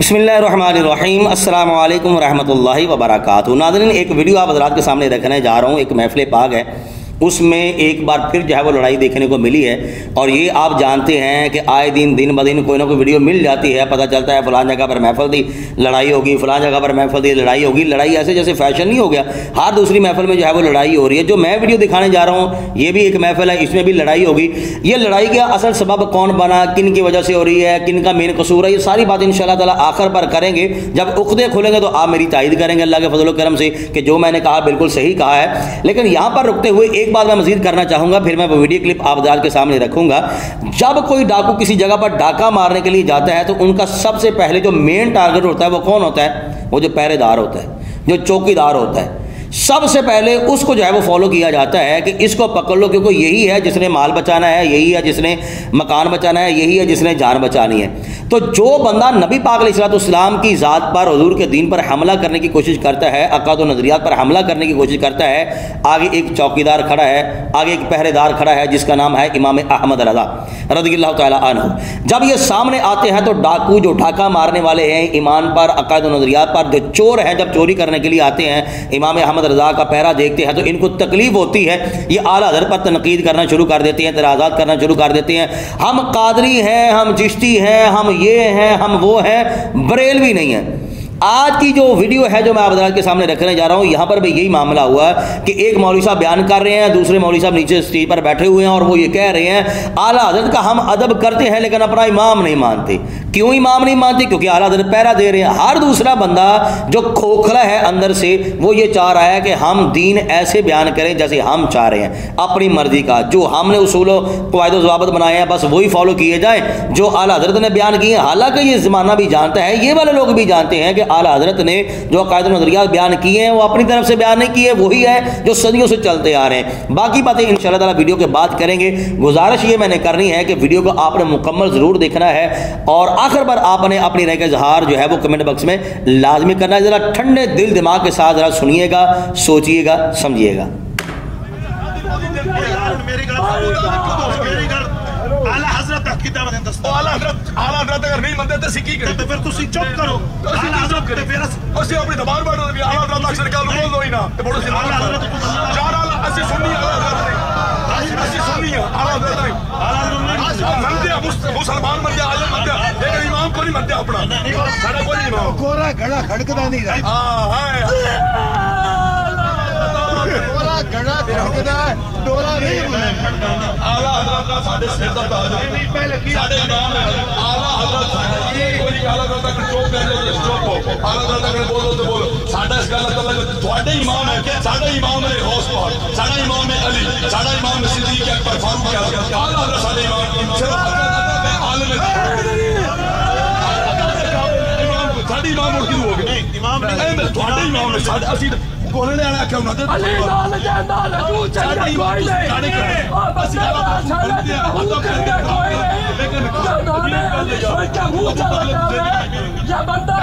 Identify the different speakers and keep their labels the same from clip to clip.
Speaker 1: बिस्मिल्लाहिर्रहमानिर्रहीम अस्सलामु अलैकुम रहमतुल्लाहि व बरकातुहू। नाज़रीन, एक वीडियो आप हज़रात के सामने रखने जा रहा हूँ। एक महफ़िल पाक है, उसमें एक बार फिर जो है वो लड़ाई देखने को मिली है। और ये आप जानते हैं कि आए दिन दिन ब दिन कोई ना कोई वीडियो मिल जाती है, पता चलता है फ़लाँ जगह पर महफ़िल थी, लड़ाई होगी, फ़लाँ जगह पर महफ़िल थी, लड़ाई होगी। लड़ाई ऐसे जैसे फैशन नहीं हो गया, हर दूसरी महफ़िल में जो है वो लड़ाई हो रही है। जो मैं वीडियो दिखाने जा रहा हूँ ये भी एक महफ़िल है, इसमें भी लड़ाई होगी। ये लड़ाई का असल सबब कौन बना, किन की वजह से हो रही है, किन का मेन कसूर है, ये सारी बात इंशाअल्लाह ताला आखिर पर करेंगे। जब उक़्दे खुलेंगे तो आप मेरी तायद करेंगे अल्लाह के फज़ल व करम से कि जो मैंने कहा बिल्कुल सही कहा है। लेकिन यहाँ पर रुकते हुए एक बात मैं मज़ीद करना चाहूंगा, फिर मैं वो वीडियो क्लिप आप के सामने रखूंगा। जब कोई डाकू किसी जगह पर डाका मारने के लिए जाता है तो उनका सबसे पहले जो मेन टारगेट होता है वो कौन होता है? वो जो पहरेदार होता है, जो चौकीदार होता है। सबसे पहले उसको जो है वो फॉलो किया जाता है कि इसको पकड़ लो, क्योंकि यही है जिसने माल बचाना है, यही है जिसने मकान बचाना है, यही है जिसने जान बचानी है। तो जो बंदा नबी पाक अलैहिस्सलाम की ज़ात पर, हुजूर के दीन पर हमला करने की कोशिश करता है, अक़ाद व नज़रियात पर हमला करने की कोशिश करता है, आगे एक चौकीदार खड़ा है, आगे एक पहरेदार खड़ा है जिसका नाम है इमाम अहमद रज़ा रज़ियल्लाहु तआला अन्हु। जब ये सामने आते हैं तो डाकू जो डाका मारने वाले हैं ईमान पर, अक़ाद व नज़रियात पर, जो चोर हैं जब चोरी करने के लिए आते हैं, इमाम अहमद रज़ा का पहरा देखते हैं तो इनको तकलीफ होती है। ये आला हज़रत पर तनकीद करना शुरू कर देते हैं, तराज़ात करना शुरू कर देते हैं। हम कादरी हैं, हम चिश्ती हैं, हम ये हैं, हम वो हैं, बरेलवी नहीं है। आज की जो वीडियो है जो मैं आप के सामने रखने जा रहा हूँ, यहाँ पर भी यही मामला हुआ कि एक मौलवी साहब बयान कर रहे हैं, दूसरे मौलवी साहब नीचे स्टेज पर बैठे हुए हैं और वो ये कह रहे हैं आला हज़रत का हम अदब करते हैं लेकिन अपना इमाम नहीं मानते। क्यों इमाम नहीं मानते? क्योंकि आला हज़रत पहरा दे रहे हैं। हर दूसरा बंदा जो खोखला है अंदर से वो ये चाह रहा है कि हम दीन ऐसे बयान करें जैसे हम चाह रहे हैं, अपनी मर्जी का। जो हमने उसूलों क़वाइद व ज़वाबित बनाए हैं बस वही फॉलो किए जाएँ जो आला हज़रत ने बयान किए हैं। हालांकि ये ज़माना भी जानता है, ये वाले लोग भी जानते हैं कि आला हज़रत ने जो अक़ायद व नज़रियात बयान किए हैं वो अपनी तरफ से बयान नहीं किए, वही है जो सदियों से चलते आ रहे हैं। बाकी बातें इंशाअल्लाह ताला वीडियो के बाद करेंगे। गुजारिश ये मैंने करनी है कि वीडियो को आपने मुकम्मल ज़रूर देखना है और आखिर पर आपने अपनी राय का इज़हार जो है वो कमेंट बॉक्स में लाजमी करना है। ज़रा ठंडे दिल दिमाग के साथ ज़रा सुनिएगा, सोचिएगा, समझिएगा।
Speaker 2: आला हज़रत की दावत है दोस्तों। आला हज़रत अगर नहीं मानते तो सिक्की करो, तो फिर तुसी चुप करो। आला हज़रत करे फिर असि अपनी दबान बढ़ रही है। आला हज़रत अक्सर क्या बोल दो ही ना तो बोलो आला हज़रत चार आला असि सुन्नी आला हज़रत नहीं, असि सुन्नी आला हज़रत नहीं, आला हज़रत मनते मुसलमान मनते आजम मनते, लेकिन इमाम को नहीं मनते अपना। सारा कोई इमाम कोरा घड़ा खड़कदा नहीं रहा। हां हाय कोरा घड़ा खड़कदा डोरा नहीं बोलना। आला हज़रत का साडे सिर दा ताज नहीं, पहले की साडे इमाम है आला हज़रत। ये कोई आला हज़रत का चुप कर लो, चुप हो। आला हज़रत अगर बोलो तो बोलो। साडा इस गल का मतलब ਤੁਹਾਡੇ इमाम है कि साडा इमाम है गौस पाक, साडा इमाम है अली, साडा इमाम है सिद्दीक़ अकबर फारूक आज़म। आला हज़रत साडे इमाम सिर्फ आलम है। इमाम साडे इमाम और क्यों हो गए? नहीं इमाम नहीं, ਤੁਹਾਡੇ इमाम है साडा असि बोलने वाला क्या होना था? अली नाल जांदा ना तू चल कोई नहीं ओ बस बोलते हैं हम तो करते हैं लेकिन क्या मुंह चला या बंदा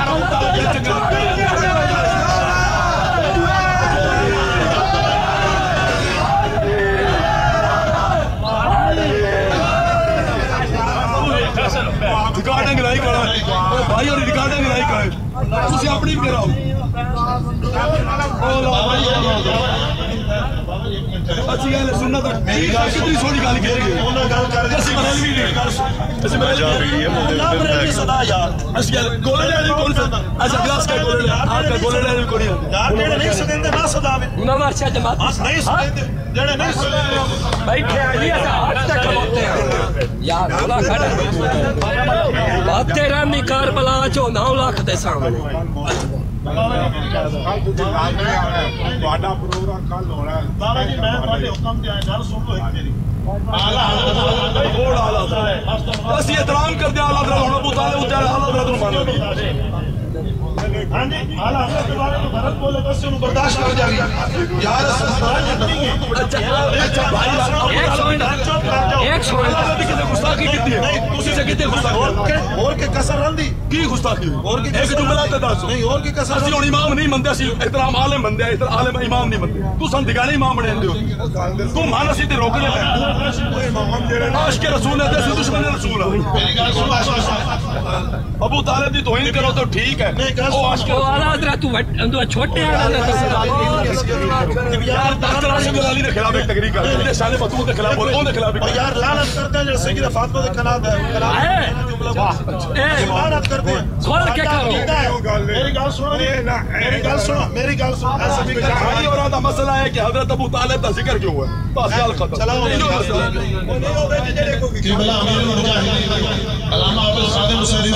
Speaker 2: रिकॉर्डिंग लाइक करो भाई और रिकॉर्डिंग लाइक करो, तुसी अपनी भी कराओ। अच्छी गल सुनना तो कितनी सोनी गल कह रही है उन्होंने गल कर जैसे बदल भी नहीं ऐसे बदल जा रही है ना बरेली सदा यार अच्छी गल गोले ले कौन सा अच्छा ग्लास का गोले आपका गोले ले कोई यार जेड़े नहीं सुनेंदे ना सदावे ना मारचा जमात नहीं सुनेंदे जेड़े नहीं सुनेंदे बैठे अली आज तक होते हैं यार गोला खड़ा बात तेरा निकार बला जो 9 लाख दे सामने ਤੁਹਾਡਾ ਪ੍ਰੋਗਰਾਮ ਕੱਲ ਹੋਣਾ ਹੈ। ਬਾਬਾ ਜੀ ਮੈਂ ਤੁਹਾਡੇ ਹੁਕਮ ਤੇ ਆਇਆ, ਗੱਲ ਸੁਣ ਲਓ ਇੱਕ ਮੇਰੀ। ਆਲਾ ਹਜ਼ਰਤ ਬਹੁਤ ਆਲਾ ਹੈ, ਅਸੀਂ ਇਤਰਾਮ ਕਰਦੇ ਆਲਾ ਹਜ਼ਰਤ ਹੁਣ ਅਬੂ ਤਾਲਿਬ ਉੱਤੇ ਆਲਾ ਹਜ਼ਰਤ ਨੂੰ ਮੰਨਦੇ। हां जी आला हजरत के बारे में गलत बोले तो उससे बर्दाश्त कर जाएगी यार नहीं है। अच्छा भाई एक छोड़ कितने गुस्ताखी कितनी है नहीं तुसी से कितने गुस्ताखी और के कसर रंदी की गुस्ताखी और की एक जुमला तो दस नहीं और की कसर ਅਸੀਂ ਹੁਣ ਇਮਾਮ ਨਹੀਂ ਮੰਨਦੇ ਅਸੀਂ ਇਤਰਾਮ ਆਲਮ ਮੰਨਦੇ ਆ ਇਤਰ ਆਲਮ ਇਮਾਮ ਨਹੀਂ ਮੰਨਦੇ ਤੂੰ ਸਾਨੂੰ ਦਿਗਾਣੇ ਇਮਾਮ ਬਣਾਉਂਦੇ ਹੋ ਤੂੰ ਮੰਨ ਅਸੀਂ ਤੇ ਰੋਕ ਲੈ ਇਮਾਮ ਜਿਹੜੇ ਆਸ਼ਕ रसूल है तो दुश्मन रसूल है मेरी गल सुन अबू तालिब दी तौहीन करो तो ठीक है ओ आशिक वाला हजरत तू छोटे यार जलाली के खिलाफ एक तकरीर कर दे शान बतूल के खिलाफ बोल ओने खिलाफ यार लानत करते हैं जैसे कि फातिमा के खिलाफ है लानत करते हैं खोल के करो मेरी गल सुनो मेरी गल सुनो ऐसा भी भाई और दा मसला है कि हजरत अबू तालिब का जिक्र क्यों है बस गल खत्म चलो किबला अमीर मुजाहिदीन अल्लामा अब्दुल सादिक हुसैनी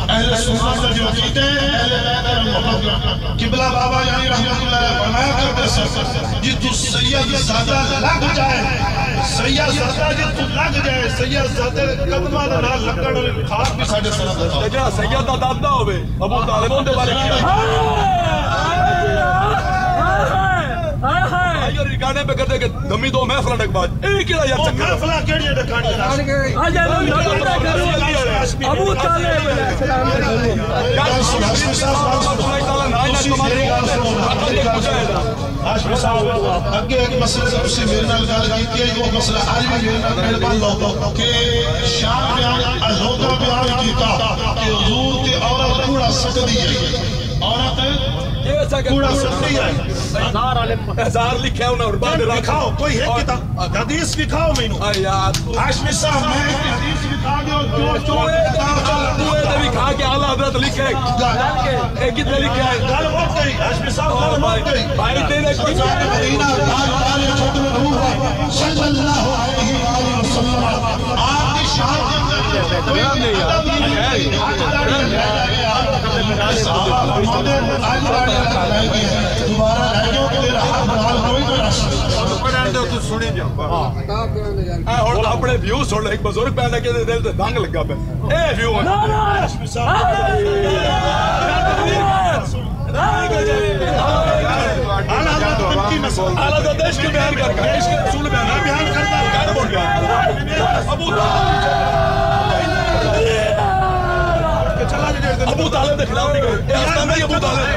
Speaker 2: अहले सुन्नत जो कीते अहले बैत मोहब्बत किबला बाबा यानी रहमतुल्लाह फरमाया करते जी तू सैयद ज़ादा लग जाए सैयद ज़ादा जी तू लग जाए सैयद ज़ादे कदमां दे नाल लगण खास भी साडे सलाम दा जेड़ा सैयद दा दादा होवे अबू तालिब उनदे बारे की यार गाने पे करते के दमी दो महफिल डकबाज एक ही यार चक्कर महफिल केड़ी डकानी आ जा अबू तालिब अगे एक मसले से तुसी मेरे नाल गल कीती है वो मसला आज भी मेरे नाल मान लो कि शाम बयान अलोका बयान कीता कि हुजूर ते औरत कूड़ा सटदी है औरत कूड़ा सटदी है हजार लिखा है उन्होंने बाद लिखाओ कोई है किताब हदीस लिखाओ मेनू यार हाशमी साहब मैं हदीस लिखा दो जो तूए दे लिखा के आला हजरत लिखे एक कितने लिखे है गल मत गई हाशमी साहब गल मत गई भाई तेरे कोई मदीना ताले छोटे रूह सल्लल्लाहु अलैहि वसल्लम आपकी शान बयान नहीं यार दोबारा लाइयो तेरा हाथ नाल कोई तो तू सुनी जा हां और अपने व्यू सुन एक बुजुर्ग पैदा के दिल ते दंग लगा पे ए व्यू आला तो देश के बयान कर देश के रसूल बयान करता कर बोल गया अबू तालिब के खिलाफ नहीं करे आस्ताना ही अबू तालिब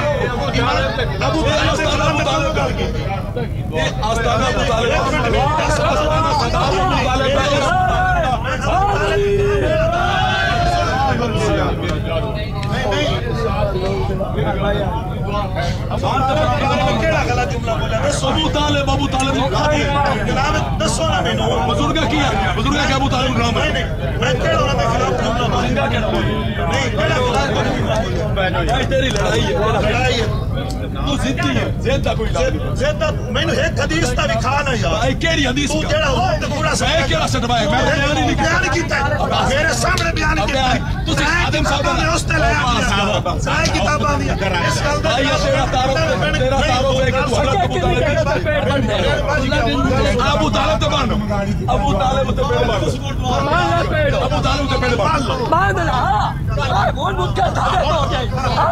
Speaker 2: ये आस्ताना अबू तालिब केड़ा गलत जुमला बोला अबू तालिब जनाब दसो ना मेनू बुजुर्ग की है बुजुर्ग के अबू तालिब नाम है मैं केड़ा उनके खिलाफ जुमला बोलूंगा केड़ा नहीं केड़ा भाई तेरी लड़ाई है तू जिद्दी है जिद्दा कोई जिद्दा मैनू एक हदीस दा दिखा ना यार भाई केड़ी हदीस तू केड़ा हो ते पूरा सही केड़ा सटवाए मैं बयान कीता मेरे सामने बयान कीता तू आदम साहब ने उस ते ले सारी किताबां दी इस गल दा तेरा तारुफ है कि तू हजरत अबू तालिब ते बन अबू तालिब ते पेड़ मार अबू तालिब ते पेड़ मार बांध ला कौन मुझका साबित हो गई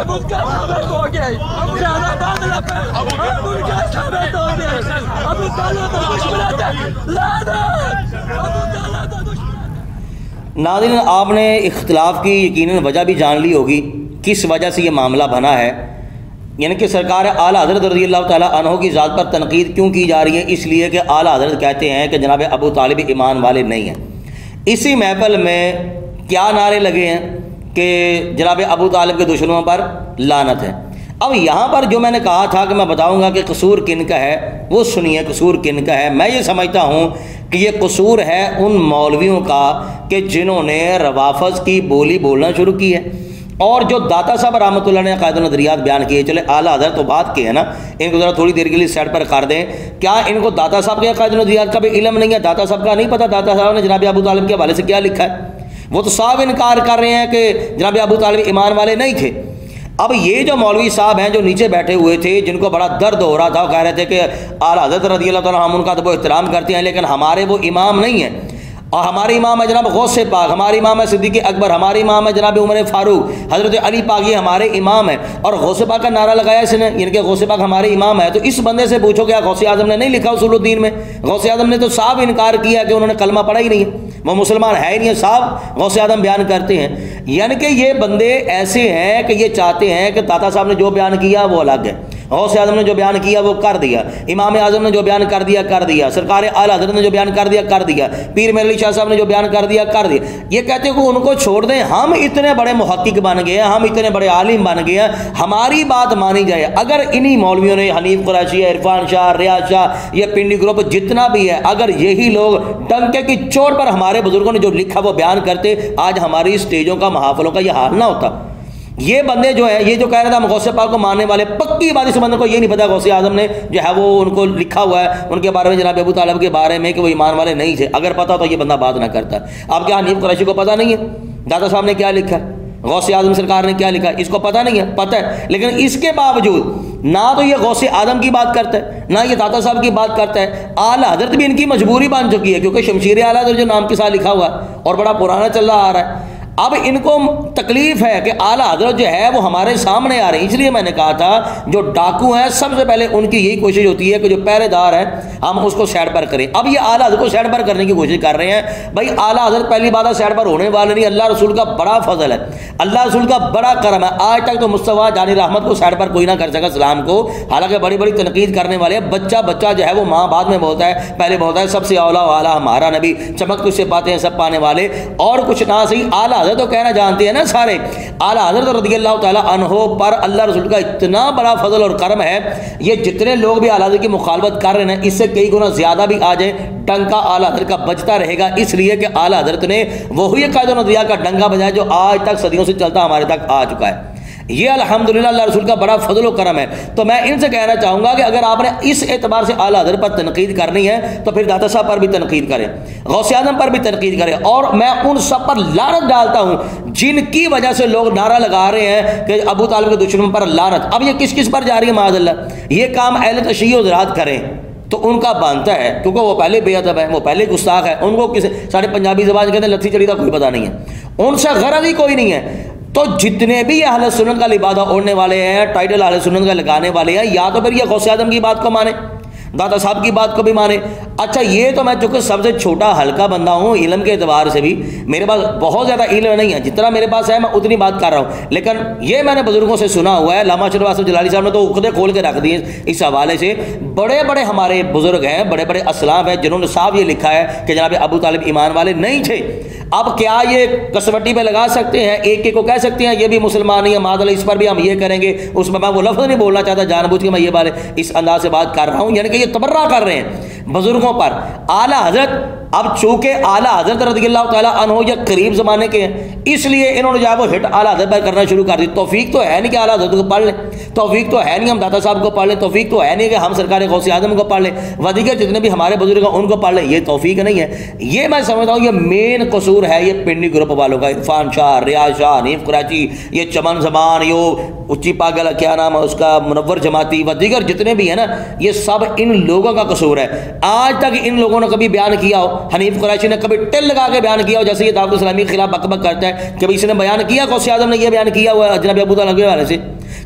Speaker 2: मुझका साबित हो गई ज्यादा बांध ला मुझका साबित हो गई अबू तालिब तो दुश्मन है लानत अबू तालिब तो दुश्मन।
Speaker 1: नाज़रीन आपने इख्तिलाफ की यकीनन वजह भी जान ली होगी किस वजह से ये मामला बना है यानी कि सरकार आला हज़रत रज़ियल्लाहु ताला अन्हु की ज़ात पर तनकीद क्यों की जा रही है इसलिए कि आला हज़रत कहते हैं कि जनाब अबू तालिब ईमान वाले नहीं हैं। इसी महफिल में क्या नारे लगे हैं कि जनाब अबू तालिब के दुश्मनों पर लानत है। अब यहाँ पर जो मैंने कहा था कि मैं बताऊँगा कि कसूर किन का है वो सुनिए कसूर किन का है। मैं ये समझता हूँ कि ये कसूर है उन मौलवियों का कि जिन्होंने रवाफ़ज़ की बोली बोलना शुरू की है और जो दाता साहब रहमतुल्लाह ने अक़ायद नज़रियात बयान किए। चले आला हज़रत तो बात की है ना, इनको ज़रा थोड़ी देर के लिए साइड पर कर दें। क्या इनको दाता साहब के अक़ायद नज़रियात का भी इल्म नहीं है? दाता साहब का नहीं पता दाता साहब ने जनाब अबू तालिब के हवाले से क्या लिखा है? वो तो साफ इनकार कर रहे हैं कि जनाब अबू तालिब ईमान वाले नहीं थे। अब ये जो मौलवी साहब हैं जो नीचे बैठे हुए थे जिनको बड़ा दर्द हो रहा था, वो कह रहे थे कि आला हज़रत रज़ियल्लाहु ताला अन्हु उनका तो वो एहतराम करते हैं लेकिन हमारे वो इमाम नहीं है। और हमारे इमाम है जनाब गौसे पाक, हमारे इमाम है सिद्दीक़ अकबर, हमारे इमाम है जनाब उमर फारूक, हज़रत अली पाक, ये हमारे इमाम है। और गौसे पाक का नारा लगाया इसने, यानी कि गौसे पाक हमारे इमाम है। तो इस बंदे से पूछो क्या गौसे आज़म ने नहीं लिखा उसूलुद्दीन में? गौसे आज़म ने तो साफ इनकार किया कि उन्होंने कलमा पढ़ा ही नहीं है, वो मुसलमान है ही नहीं है, साफ गौसे आज़म बयान करते हैं। यानी कि ये बंदे ऐसे हैं कि ये चाहते हैं कि ताता साहब ने जो बयान किया वो अलग है, गौसे आज़म ने जो बयान किया वो कर दिया, इमाम आज़म ने जो बयान कर दिया कर दिया, सरकार आला हज़रत ने जो बयान कर दिया कर दिया, पीर मेरे अली शाह साहब ने जो बयान कर दिया कर दिया। ये कहते हैं कि उनको छोड़ दें, हम इतने बड़े मुहक्किक बन गए हैं, हम इतने बड़े आलिम बन गए हैं, हमारी बात मानी जाए। अगर इन्हीं मौलवियों ने, हनीफ कुरैशी, इरफान शाह, रियाज शाह, ये पिंडी ग्रुप जितना भी है, अगर यही लोग डंके की चोट पर हमारे बुजुर्गों ने जो लिखा वो बयान करते, आज हमारी स्टेजों का, महाफिलों का ये हाल ना होता। ये बंदे जो है, ये जो कह रहे थे हम गौसे पाक को मानने वाले, पक्की बात इस बंदे को ये नहीं पता गौसे आज़म ने जो है वो उनको लिखा हुआ है उनके बारे में, जनाब अबू तालिब के बारे में, कि वो ईमान वाले नहीं थे। अगर पता तो ये बंदा बात ना करता। अब क्या हनीफ कुरैशी को पता नहीं है दादा साहब ने क्या लिखा, गौसे आज़म सरकार ने क्या लिखा? इसको पता नहीं है, पता है, लेकिन इसके बावजूद ना तो ये गौसे आज़म की बात करता है, ना ये दाता साहब की बात करता है। आला हज़रत भी इनकी मजबूरी बन चुकी है, क्योंकि शमशीर आला हज़रत जो नाम के साथ लिखा हुआ है और बड़ा पुराना चल रहा आ रहा है। अब इनको तकलीफ है कि आला हज़रत जो है वो हमारे सामने आ रहे हैं। इसलिए मैंने कहा था जो डाकू हैं सबसे पहले उनकी यही कोशिश होती है कि जो पहरेदार है हम उसको साइड पर करें। अब ये आला हज़रत को साइड पर करने की कोशिश कर रहे हैं। भाई आला हज़रत पहली बात साइड पर होने वाले नहीं, अल्लाह रसूल का बड़ा फजल है, अल्लाह रसूल का बड़ा करम है। आज तक तो मुस्तफ़ा जानी रहमत को साइड पर कोई ना कर सका सलाम को, हालांकि बड़ी बड़ी तनकीद करने वाले। बच्चा बच्चा जो है वो माँ बाद में बोलता है, पहले बोलता है सबसे औला वाला हमारा नबी, चमक तुझसे पाते हैं सब पाने वाले। और कुछ ना सही आला हज़रत तो कहना जानते हैं ना सारे। आला हज़रत रज़ियल्लाहु ताला अन्हो पर अल्लाह रसूल का इतना बड़ा फजल और करम है, ये जितने लोग भी आला हज़रत की मुखालफत कर रहे हैं इससे कई गुना ज्यादा भी आ जाए, डंका आला हज़रत का बजता रहेगा। इसलिए कि आला हज़रत ने वही कायदो नज़रिया का डंका बजाया जो आज तक सदियों से चलता हमारे तक आ चुका है। ये अल्हम्दुलिल्लाह अल्लाह रसूल का बड़ा फजल व करम है। तो मैं इनसे कहना चाहूँगा कि अगर आपने इस एतबार से आला हज़रत पर तनकीद करनी है तो फिर दाता साहब पर भी तनकीद करें, गौसे आज़म पर भी तनकीद करें। और मैं उन सब पर लानत डालता हूँ जिनकी वजह से लोग नारा लगा रहे हैं कि अबू तालिब के दुश्मन पर लानत। अब ये किस किस पर जा रही है माज़अल्लाह? ये काम अहले तशय्युअ व ज़राअत करें तो उनका बनता है, क्योंकि वो पहले बेअदब है, वो पहले गुस्ताख है। उनको किसी साढ़े पंजाबी ज़बान कहते हैं लत्थी चढ़ी का कोई पता नहीं है, उनसे गरज ही कोई नहीं है। तो जितने भी अहले सुन्नत का लिबादा ओढ़ने वाले हैं, टाइटल अहले सुन्नत का लगाने वाले हैं, या तो फिर ये गौसे आज़म की बात को माने, दादा साहब की बात को भी माने। अच्छा ये तो मैं चूंकि सबसे छोटा हल्का बंदा हूँ इल्म के एतबार से भी, मेरे पास बहुत ज़्यादा इल्म नहीं है, जितना मेरे पास है मैं उतनी बात कर रहा हूँ। लेकिन ये मैंने बुजुर्गों से सुना हुआ है, अल्लामा अशरफ आसिफ जलाली साहब ने तो उखदे खोल के रख दिए इस हवाले से। बड़े बड़े हमारे बुजुर्ग हैं, बड़े बड़े असलाफ हैं जिन्होंने साफ ये लिखा है कि जनाब अबू तालिब ईमान वाले नहीं थे। अब क्या ये कसवटी पे लगा सकते हैं, एक एक को कह सकते हैं ये भी मुसलमान ही है मादल, इस पर भी हम ये करेंगे, उसमें मैं वो लफ्ज़ नहीं बोलना चाहता, जानबूझ के मैं ये वाले इस अंदाज से बात कर रहा हूँ, यानी कि ये तबर्रा कर रहे हैं बुजुर्गों पर। आला हज़रत अब चूंकि आला हज़रत रज़ियल्लाहु ताला अन्हु ये करीब ज़माने के हैं, इसलिए इन्होंने जो है वो हिट आला हज़रत पर करना शुरू कर दी। तौफीक तो है नहीं कि आला हज़रत को पढ़ लें, तौफीक तो है नहीं हम दाता साहब को पढ़ लें, तौफीक तो है नहीं कि हम सरकार गौसे आज़म को पढ़ लें, वदीगर जितने भी हमारे बुजुर्ग हैं उनको पढ़ लें, ये तौफीक नहीं है। ये मैं समझता हूँ ये मेन कसूर है ये पिंडी ग्रुप वालों का, इरफान शाह, रियाज शाह, हनीफ कुरैशी, ये चमन ज़बान, यो उच्ची पागल क्या नाम है उसका, मुनव्वर जमाती व दीगर जितने भी हैं ना, ये सब इन लोगों का कसूर है। आज तक इन लोगों ने कभी बयान किया हो, हनीफ कुरैशी ने कभी टिल लगा के बयान किया हो जैसे ये दाऊद इस्लामी के खिलाफ बकबक करता है, कभी इसने बयान किया गौसे आज़म ने ये बयान किया हुआ है जनाब अबू तालिब वाले से,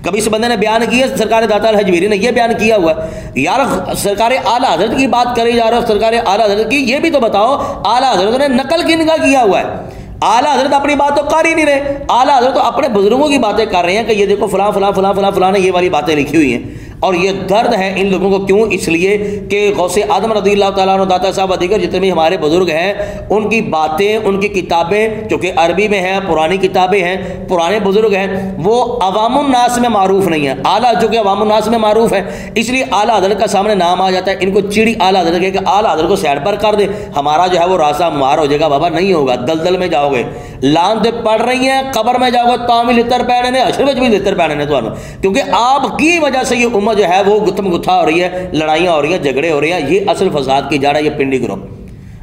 Speaker 1: कभी इस बंदे ने बयान किया सरकार दाता अल हजवीरी ने ये बयान किया हुआ है। यार सरकार आला हज़रत की बात करी जा रहे हो, सरकार आला हज़रत की, ये भी तो बताओ आला हज़रत ने नकल किनका किया हुआ है? आला हज़रत अपनी बात तो कर ही नहीं रहे, आला हज़रत तो अपने बुजुर्गों की बातें कर रहे हैं कि ये देखो फलां फलां फलां फलां फलां ने ये वाली बातें लिखी हुई हैं। और ये दर्द है इन लोगों को, क्यों? इसलिए कि गौसे आज़म रज़ियल्लाहु ताला अन्हु, दाता साहब अधिकर जितने भी हमारे बुजुर्ग हैं उनकी बातें, उनकी किताबें जो कि अरबी में हैं, पुरानी किताबें हैं, पुराने बुजुर्ग हैं, वो अवामुन्नास में मारूफ नहीं है। आला जो कि अवामुन्नास में मारूफ है, इसलिए आला हज़रत का सामने नाम आ जाता है, इनको चिड़ी आला हज़रत के कि आला हज़रत को साइड पर कर दे, हमारा जो है वो रास्ता मार हो जाएगा। बाबा नहीं होगा, दलदल में जाओगे, लानते पड़ रही हैं, कब्र में जाओगे तामी लितर पैने ने, अशर में भी लितर पैने ने, क्योंकि आपकी वजह से ये उम्मत जो है वो गुत्थम गुत्था हो रही है, लड़ाइयाँ हो रही हैं, झगड़े हो रहे हैं, ये असल फसाद की जड़ है ये पिंडी ग्रुप।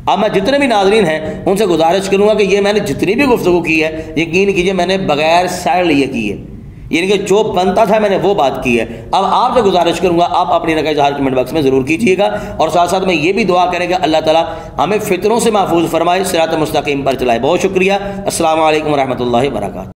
Speaker 1: अब मैं जितने भी नाज़रीन हैं उनसे गुजारिश करूँगा कि ये मैंने जितनी भी गुफ्तगू की है, यकीन कीजिए मैंने बगैर साइड लिए की है, यानी कि जो बनता था मैंने वो बात की है। अब आपसे गुजारिश करूंगा आप अपनी रक़ा इज़हार कमेंट बॉक्स में ज़रूर कीजिएगा, और साथ साथ में ये भी दुआ करें कि अल्लाह ताला हमें फितरों से महफूज फरमाए, सिरात मुस्तकीम पर चलाए। बहुत शुक्रिया। अस्सलामु अलैकुम व रहमतुल्लाहि व बरकातहू।